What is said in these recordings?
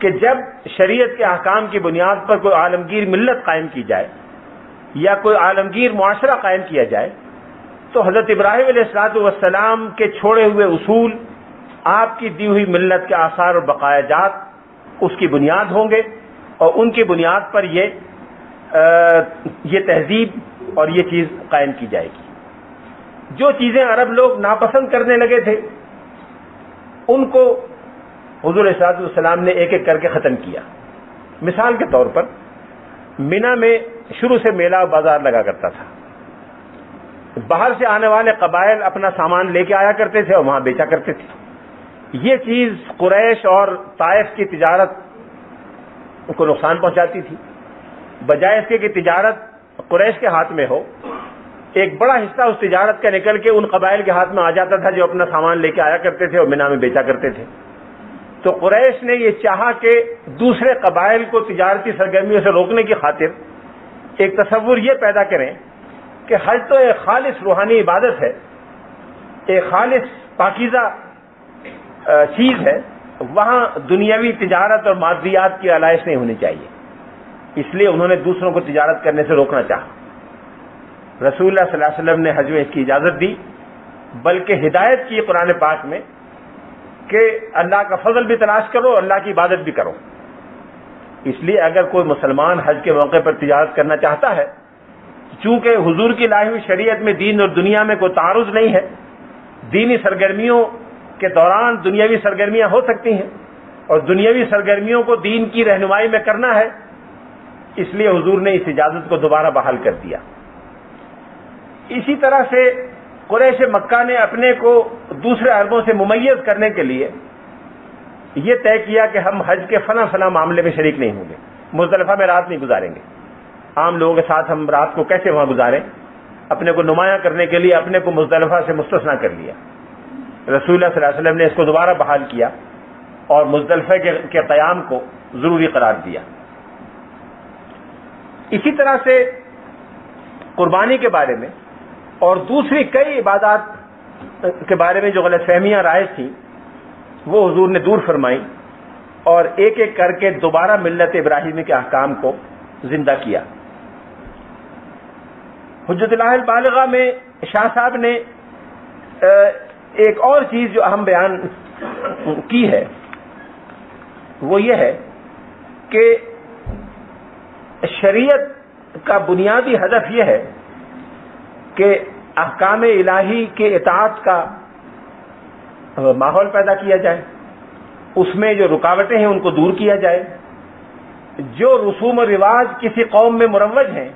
کہ جب شریعت کے احکام کی بنیاد پر کوئی عالمگیر ملت قائم کی جائے یا کوئی عالمگیر معاشرہ قائم کیا جائے تو حضرت ابراہیم علیہ الصلوۃ والسلام کے چھوڑے ہوئے اصول، آپ کی دی ہوئی ملت کے آثار اور بقایا جات اس کی بنیاد ہوں گے، اور ان کی بنیاد پر یہ تہذیب اور یہ چیز قائم کی جائے گی۔ جو چیزیں عرب لوگ ناپسند کرنے لگے تھے ان کو حضور علیہ الصلوۃ والسلام نے ایک ایک کر کے ختم کیا۔ مثال کے طور پر مینا میں شروع سے میلہ و بازار لگا کرتا تھا، باہر سے آنے والے قبائل اپنا سامان لے کے آیا کرتے تھے اور وہاں بیچا کرتے تھے۔ یہ چیز قریش اور طائف کی تجارت کو نقصان پہنچاتی تھی۔ بجائے اس کے کہ تجارت قریش کے ہاتھ میں ہو، ایک بڑا حصہ اس تجارت کا نکل کے ان قبائل کے ہاتھ میں آ جاتا تھا جو اپنا سامان لے کے آیا کرتے تھے اور مینا میں بیچا کرتے تھے۔ تو قریش نے یہ چاہا کہ دوسرے قبائل کو تجارتی سرگرمیوں سے روکنے کی خاطر ایک تصور یہ پیدا کریں کہ حج تو ایک خالص روحانی عبادت ہے، ایک خالص پاکیزہ چیز ہے، وہاں دنیاوی تجارت اور مادیات کی علائش نہیں ہونی چاہیے۔ اس لیے انہوں نے دوسروں کو تجارت کرنے سے روکنا چاہا۔ رسول اللہ صلی اللہ علیہ وسلم نے حج میں اس کی اجازت دی، بلکہ ہدایت کی قرآن پاک میں کہ اللہ کا فضل بھی تلاش کرو، اللہ کی عبادت بھی کرو۔ اس لیے اگر کوئی مسلمان حج کے موقع پر تجارت کرنا چاہتا ہے، چونکہ حضور کی لائی ہوئی شریعت میں دین اور دنیا میں کوئی تعارض نہیں ہے، دینی سرگرمیوں کے دوران دنیاوی سرگرمیاں ہو سکتی ہیں اور دنیاوی سرگرمیوں کو دین کی رہنمائی میں کرنا ہے، اس لیے حضور نے اس اجازت کو دوبارہ بحال کر دیا۔ اسی طرح سے قریش مکہ نے اپنے کو دوسرے عربوں سے ممیز کرنے کے لیے یہ طے کیا کہ ہم حج کے فلاں معاملے میں شریک نہیں ہوں گے، مزدلفہ میں رات نہیں گزاریں گے۔ عام لوگوں کے ساتھ ہم رات کو کیسے وہاں گزاریں، اپنے کو نمایاں کرنے کے لیے اپنے کو مزدلفہ سے مستثنا کر لیا۔ رسول اللہ صلی اللہ علیہ وسلم نے اس کو دوبارہ بحال کیا اور مزدلفہ کے قیام کو ضروری قرار دیا۔ اسی طرح سے قربانی کے بارے میں اور دوسری کئی عبادات کے بارے میں جو غلط فہمیاں رائج تھیں وہ حضور نے دور فرمائی اور ایک ایک کر کے دوبارہ ملت ابراہیمی کے احکام کو زندہ کیا۔ حجت اللہ البالغہ میں شاہ صاحب نے ایک اور چیز جو اہم بیان کی ہے وہ یہ ہے کہ شریعت کا بنیادی ہدف یہ ہے کہ احکام الہی کے اطاعت کا ماحول پیدا کیا جائے، اس میں جو رکاوٹیں ہیں ان کو دور کیا جائے، جو رسوم و رواج کسی قوم میں مروج ہیں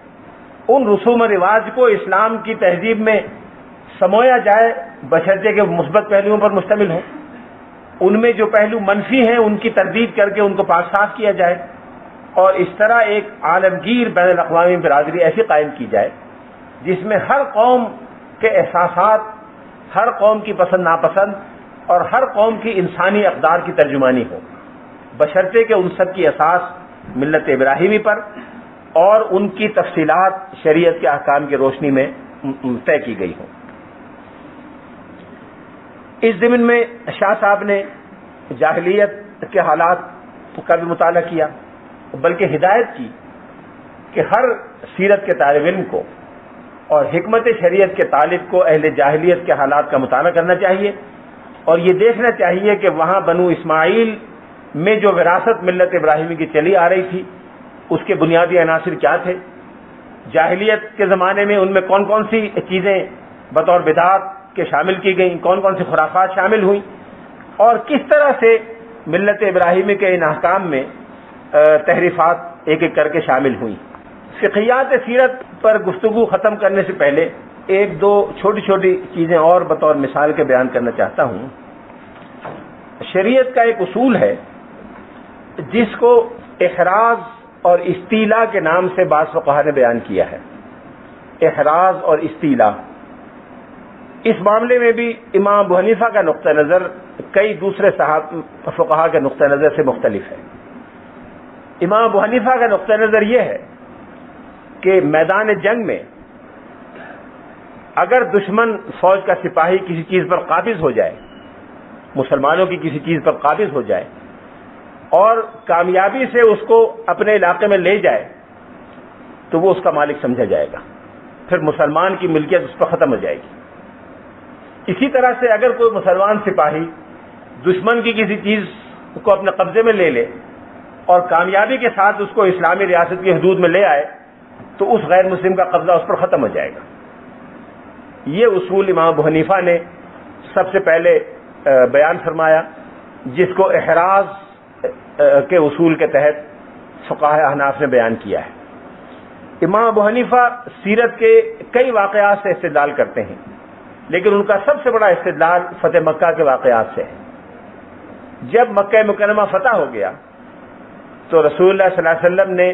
ان رسوم و رواج کو اسلام کی تہذیب میں سمویا جائے بشرطے کہ مثبت پہلوؤں پر مشتمل ہوں، ان میں جو پہلو منفی ہیں ان کی تردید کر کے ان کو پاک صاف کیا جائے، اور اس طرح ایک عالمگیر بین الاقوامی برادری ایسی قائم کی جائے جس میں ہر قوم کے احساسات، ہر قوم کی پسند ناپسند اور ہر قوم کی انسانی اقدار کی ترجمانی ہو، بشرطے کہ ان سب کی اساس ملت ابراہیمی پر اور ان کی تفصیلات شریعت کے احکام کی روشنی میں طے کی گئی ہوں۔ اس ضمن میں شاہ صاحب نے جاہلیت کے حالات کا بھی مطالعہ کیا، بلکہ ہدایت کی کہ ہر سیرت کے طالب علم کو اور حکمت شریعت کے طالب کو اہل جاہلیت کے حالات کا مطالعہ کرنا چاہیے اور یہ دیکھنا چاہیے کہ وہاں بنو اسماعیل میں جو وراثت ملت ابراہیمی کی چلی آ رہی تھی اس کے بنیادی عناصر کیا تھے، جاہلیت کے زمانے میں ان میں کون کون سی چیزیں بطور بدعات کے شامل کی گئیں، کون کون سی خرافات شامل ہوئیں، اور کس طرح سے ملت ابراہیمی کے ان احکام میں تحریفات ایک ایک کر کے شامل ہوئیں۔ فقہیات سیرت پر گفتگو ختم کرنے سے پہلے ایک دو چھوٹی چھوٹی چیزیں اور بطور مثال کے بیان کرنا چاہتا ہوں۔ شریعت کا ایک اصول ہے جس کو احراز اور استیلا کے نام سے بعض فقہا نے بیان کیا ہے۔ احراز اور استیلا، اس معاملے میں بھی امام ابو حنیفہ کا نقطہ نظر کئی دوسرے فقہا کے نقطہ نظر سے مختلف ہے۔ امام ابو حنیفہ کا نقطہ نظر یہ ہے کہ میدان جنگ میں اگر دشمن فوج کا سپاہی کسی چیز پر قابض ہو جائے، مسلمانوں کی کسی چیز پر قابض ہو جائے، اور کامیابی سے اس کو اپنے علاقے میں لے جائے تو وہ اس کا مالک سمجھا جائے گا، پھر مسلمان کی ملکیت اس پر ختم ہو جائے گی۔ اسی طرح سے اگر کوئی مسلمان سپاہی دشمن کی کسی چیز کو اپنے قبضے میں لے لے اور کامیابی کے ساتھ اس کو اسلامی ریاست کی حدود میں لے آئے تو اس غیر مسلم کا قبضہ اس پر ختم ہو جائے گا۔ یہ اصول امام ابو حنیفہ نے سب سے پہلے بیان فرمایا، جس کو احراز کے اصول کے تحت فقہاء احناف نے بیان کیا ہے۔ امام ابو حنیفہ سیرت کے کئی واقعات سے استدلال کرتے ہیں، لیکن ان کا سب سے بڑا استدلال فتح مکہ کے واقعات سے ہے۔ جب مکہ مکرمہ فتح ہو گیا تو رسول اللہ صلی اللہ علیہ وسلم نے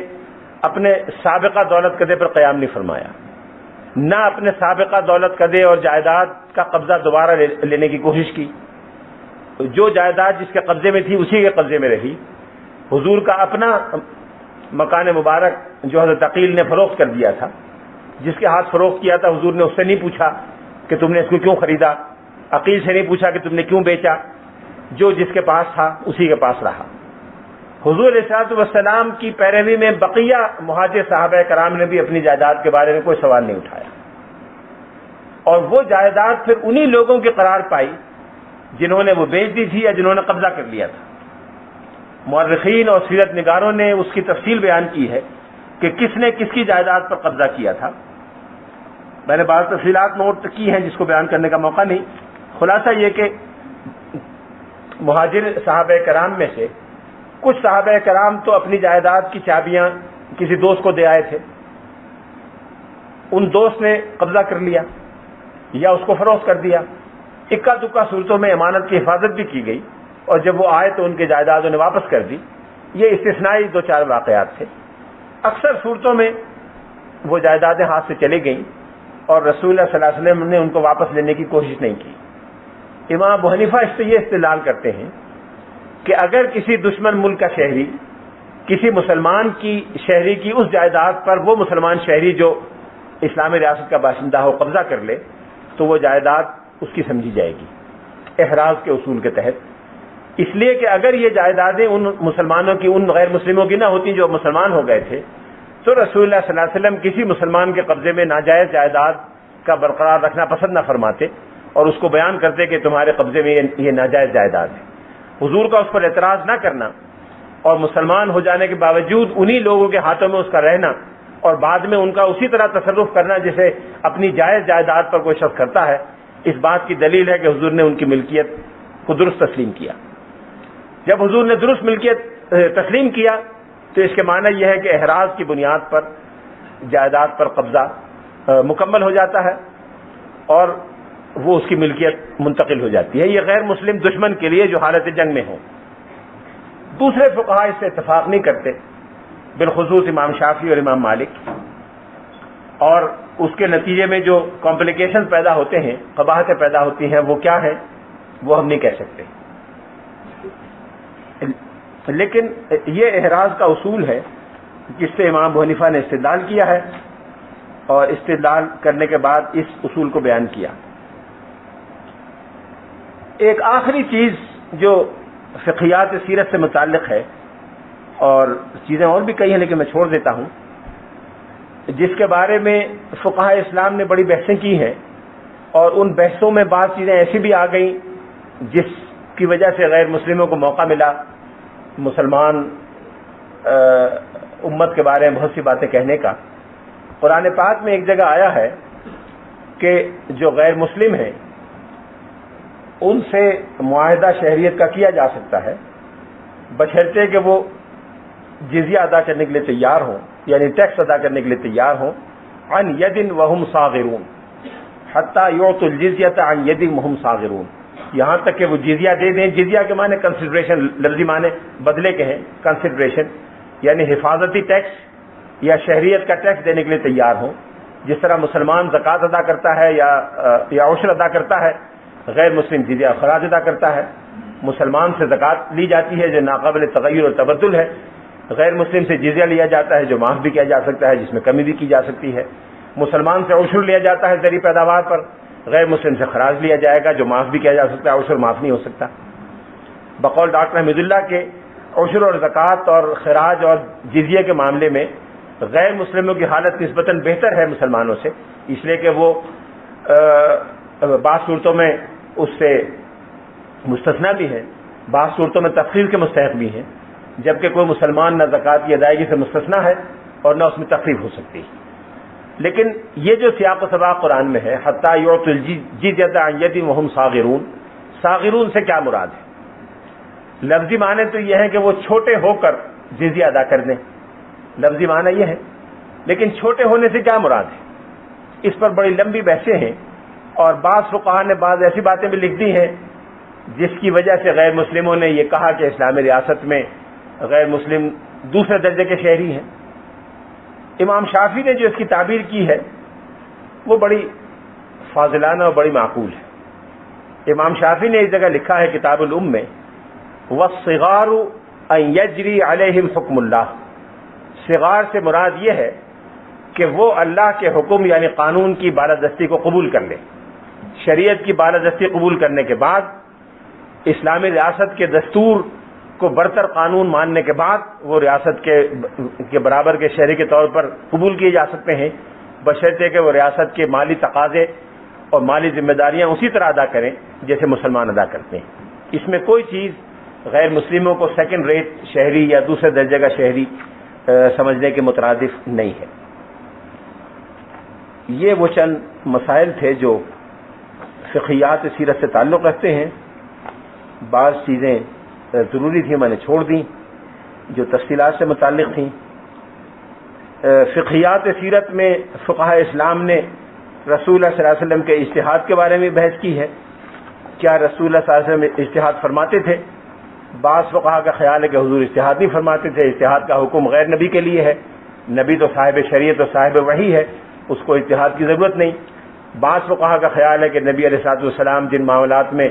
اپنے سابقہ دولت قدے پر قیام نہیں فرمایا، نہ اپنے سابقہ دولت قدے اور جائیداد کا قبضہ دوبارہ لینے کی کوشش کی۔ جو جائیداد جس کے قبضے میں تھی اسی کے قبضے میں رہی۔ حضور کا اپنا مکان مبارک جو حضرت عقیل نے فروخت کر دیا تھا، جس کے ہاتھ فروخت کیا تھا، حضور نے اس سے نہیں پوچھا کہ تم نے اس کو کیوں خریدا، عقیل سے نہیں پوچھا کہ تم نے کیوں بیچا، جو جس کے پاس تھا اسی کے پاس رہا۔ حضور علیہ الصلوۃ والسلام کی پیروی میں بقیہ مہاجر صحابہ کرام نے بھی اپنی جائیداد کے بارے میں کوئی سوال نہیں اٹھایا، اور وہ جائیداد پھر انہی لوگوں کی قرار پائی جنہوں نے وہ بیچ دی تھی یا جنہوں نے قبضہ کر لیا تھا۔ مورخین اور سیرت نگاروں نے اس کی تفصیل بیان کی ہے کہ کس نے کس کی جائیداد پر قبضہ کیا تھا۔ میں نے بعض تفصیلات نوٹ کی ہیں جس کو بیان کرنے کا موقع نہیں۔ خلاصہ یہ کہ مہاجر صحابہ کرام میں سے کچھ صحابہ کرام تو اپنی جائیداد کی چابیاں کسی دوست کو دے آئے تھے، ان دوست نے قبضہ کر لیا یا اس کو فروخت کر دیا۔ اکا دکا صورتوں میں امانت کی حفاظت بھی کی گئی، اور جب وہ آئے تو ان کی جائیداد انہیں واپس کر دی۔ یہ استثنائی دو چار واقعات تھے۔ اکثر صورتوں میں وہ جائیدادیں ہاتھ سے چلی گئیں اور رسول اللہ صلی اللہ علیہ وسلم نے ان کو واپس لینے کی کوشش نہیں کی۔ امام ابو حنیفہ اس سے یہ استدلال کرتے ہیں کہ اگر کسی دشمن ملک کا شہری کسی مسلمان کی شہری کی اس جائیداد پر وہ مسلمان شہری جو اسلامی ریاست کا باشندہ ہو قبضہ کر لے تو وہ جائیداد اس کی سمجھی جائے گی احراز کے اصول کے تحت، اس لیے کہ اگر یہ جائیدادیں ان مسلمانوں کی ان غیر مسلموں کی نہ ہوتی جو مسلمان ہو گئے تھے تو رسول اللہ صلی اللہ علیہ وسلم کسی مسلمان کے قبضے میں ناجائز جائیداد کا برقرار رکھنا پسند نہ فرماتے اور اس کو بیان کرتے کہ تمہارے قبضے میں یہ ناجائز جائیداد ہے۔ حضور کا اس پر اعتراض نہ کرنا اور مسلمان ہو جانے کے باوجود انہی لوگوں کے ہاتھوں میں اس کا رہنا اور بعد میں ان کا اسی طرح تصرف کرنا جسے اپنی جائز جائیداد پر کوئی شخص کرتا ہے، اس بات کی دلیل ہے کہ حضور نے ان کی ملکیت کو درست تسلیم کیا۔ جب حضور نے درست ملکیت تسلیم کیا تو اس کے معنی یہ ہے کہ احراز کی بنیاد پر جائیداد پر قبضہ مکمل ہو جاتا ہے اور وہ اس کی ملکیت منتقل ہو جاتی ہے۔ یہ غیر مسلم دشمن کے لیے جو حالت جنگ میں ہو۔ دوسرے فقہاء اس سے اتفاق نہیں کرتے، بالخصوص امام شافعی اور امام مالک، اور اس کے نتیجے میں جو کمپلیکیشن پیدا ہوتے ہیں، قباحتیں پیدا ہوتی ہیں، وہ کیا ہے وہ ہم نہیں کہہ سکتے، لیکن یہ احراز کا اصول ہے جس سے امام ابو حنیفہ نے استدلال کیا ہے اور استدلال کرنے کے بعد اس اصول کو بیان کیا۔ ایک آخری چیز جو فقہیات سیرت سے متعلق ہے، اور چیزیں اور بھی کئی ہیں لیکن میں چھوڑ دیتا ہوں، جس کے بارے میں فقہاء اسلام نے بڑی بحثیں کی ہیں اور ان بحثوں میں بعض چیزیں ایسی بھی آ گئیں جس کی وجہ سے غیر مسلموں کو موقع ملا مسلمان امت کے بارے میں بہت سی باتیں کہنے کا۔ قرآن پاک میں ایک جگہ آیا ہے کہ جو غیر مسلم ہیں ان سے معاہدہ شہریت کا کیا جا سکتا ہے بشرطے کہ وہ جزیہ ادا کرنے کے لیے تیار ہوں، یعنی ٹیکس ادا کرنے کے لیے تیار ہوں، عن ید وہم صاغرون حتی یعطوا الجزیۃ عن ید وہم صاغرون، یہاں تک کہ وہ جزیہ دے دیں۔ جزیہ کے معنی کنسیڈریشن، لفظی معنی بدلے کے ہیں، کنسیڈریشن یعنی حفاظتی ٹیکس یا شہریت کا ٹیکس دینے کے لیے تیار ہوں۔ جس طرح مسلمان زکوٰۃ ادا کرتا ہے یا عشر ادا کرتا ہے، غیر مسلم جزیہ خراج ادا کرتا ہے۔ مسلمان سے زکوٰۃ لی جاتی ہے جو ناقابل تغیر اور تبدل ہے، غیر مسلم سے جزیہ لیا جاتا ہے جو معاف بھی کیا جا سکتا ہے، جس میں کمی بھی کی جا سکتی ہے۔ مسلمان سے عشر لیا جاتا ہے زرعی پیداوار پر، غیر مسلم سے خراج لیا جائے گا جو معاف بھی کیا جا سکتا ہے، عشر معاف نہیں ہو سکتا۔ بقول ڈاکٹر حمید اللہ کے عشر اور زکوٰۃ اور خراج اور جزیہ کے معاملے میں غیر مسلموں کی حالت نسبتاً بہتر ہے مسلمانوں سے، اس لیے کہ وہ بعض صورتوں میں اس سے مستثنیٰ بھی ہیں، بعض صورتوں میں تخفیف کے مستحق بھی ہیں، جبکہ کوئی مسلمان نہ زکوٰۃ کی ادائیگی سے مستثنیٰ ہے اور نہ اس میں تخفیف ہو سکتی ہے۔ لیکن یہ جو سیاق و سباق قرآن میں ہے، حتیٰ یعطوا الجزیۃ عن ید وہم صاغرون، صاغرون سے کیا مراد ہے؟ لفظی معنی تو یہ ہے کہ وہ چھوٹے ہو کر جزیہ ادا کر دیں، لفظی معنی یہ ہے، لیکن چھوٹے ہونے سے کیا مراد ہے؟ اس پر بڑی لمبی بحثیں ہیں، اور بعض فقہاء نے بعض ایسی باتیں بھی لکھ دی ہیں جس کی وجہ سے غیر مسلموں نے یہ کہا کہ اسلامی ریاست میں غیر مسلم دوسرے درجے کے شہری ہیں۔ امام شافعی نے جو اس کی تعبیر کی ہے وہ بڑی فاضلانہ اور بڑی معقول ہے۔ امام شافعی نے اس جگہ لکھا ہے کتاب الام میں، والصغار ان یجری علیہم حکم اللہ، صغار سے مراد یہ ہے کہ وہ اللہ کے حکم یعنی قانون کی بالادستی کو قبول کر لیں، شریعت کی بالادستی قبول کرنے کے بعد اسلامی ریاست کے دستور کو برتر قانون ماننے کے بعد وہ ریاست کے برابر کے شہری کے طور پر قبول کیے جا سکتے ہیں، بشرطے کہ وہ ریاست کے مالی تقاضے اور مالی ذمہ داریاں اسی طرح ادا کریں جیسے مسلمان ادا کرتے ہیں۔ اس میں کوئی چیز غیر مسلموں کو سیکنڈ ریٹ شہری یا دوسرے درجے کا شہری سمجھنے کے مترادف نہیں ہے۔ یہ وہ چند مسائل تھے جو فقہیات سیرت سے تعلق رکھتے ہیں۔ بعض چیزیں ضروری تھیں میں نے چھوڑ دیں جو تفصیلات سے متعلق تھیں۔ فقہیات سیرت میں فقہاء اسلام نے رسول اللہ صلی اللہ علیہ وسلم کے اجتہاد کے بارے میں بحث کی ہے، کیا رسول اللہ صلی اللہ علیہ وسلم اجتہاد فرماتے تھے؟ بعض فقہاء کا خیال ہے کہ حضور اجتہاد نہیں فرماتے تھے، اجتہاد کا حکم غیر نبی کے لیے ہے، نبی تو صاحب شریعت اور صاحب وحی ہے، اس کو اجتہاد کی ضرورت نہیں۔ بعض فقہاء کا خیال ہے کہ نبی علیہ الصلوۃ والسلام جن معاملات میں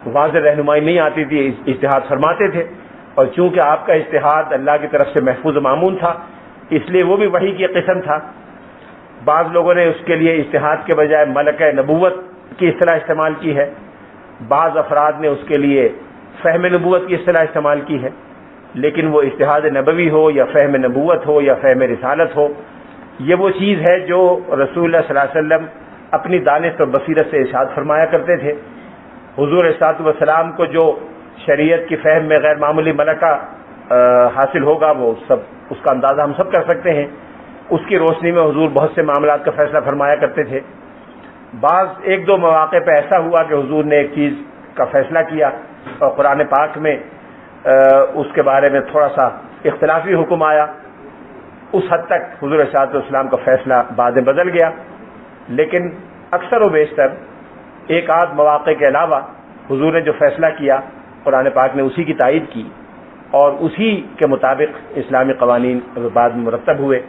واضح رہنمائی نہیں آتی تھی اجتہاد فرماتے تھے، اور چونکہ آپ کا اجتہاد اللہ کی طرف سے محفوظ و معمون تھا اس لیے وہ بھی وحی کی قسم تھا۔ بعض لوگوں نے اس کے لیے اجتہاد کے بجائے ملکہ نبوت کی اصطلاح استعمال کی ہے، بعض افراد نے اس کے لیے فہم نبوت کی اصطلاح استعمال کی ہے، لیکن وہ اجتہاد نبوی ہو یا فہم نبوت ہو یا فہم رسالت ہو، یہ وہ چیز ہے جو رسول اللہ صلی اللہ علیہ وسلم اپنی دانش اور بصیرت سے ارشاد فرمایا کرتے تھے۔ حضور علیہ الصلوۃ والسلام کو جو شریعت کی فہم میں غیر معمولی ملکہ حاصل ہوگا وہ سب اس کا اندازہ ہم سب کر سکتے ہیں۔ اس کی روشنی میں حضور بہت سے معاملات کا فیصلہ فرمایا کرتے تھے۔ بعض ایک دو مواقع پہ ایسا ہوا کہ حضور نے ایک چیز کا فیصلہ کیا اور قرآن پاک میں اس کے بارے میں تھوڑا سا اختلافی حکم آیا، اس حد تک حضور علیہ الصلوۃ والسلام کا فیصلہ بعد میں بدل گیا، لیکن اکثر و بیشتر ایک آدھ مواقع کے علاوہ حضور نے جو فیصلہ کیا قرآن پاک نے اسی کی تائید کی، اور اسی کے مطابق اسلامی قوانین بعد میں مرتب ہوئے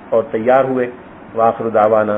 اور تیار ہوئے۔ وآخر دعوانا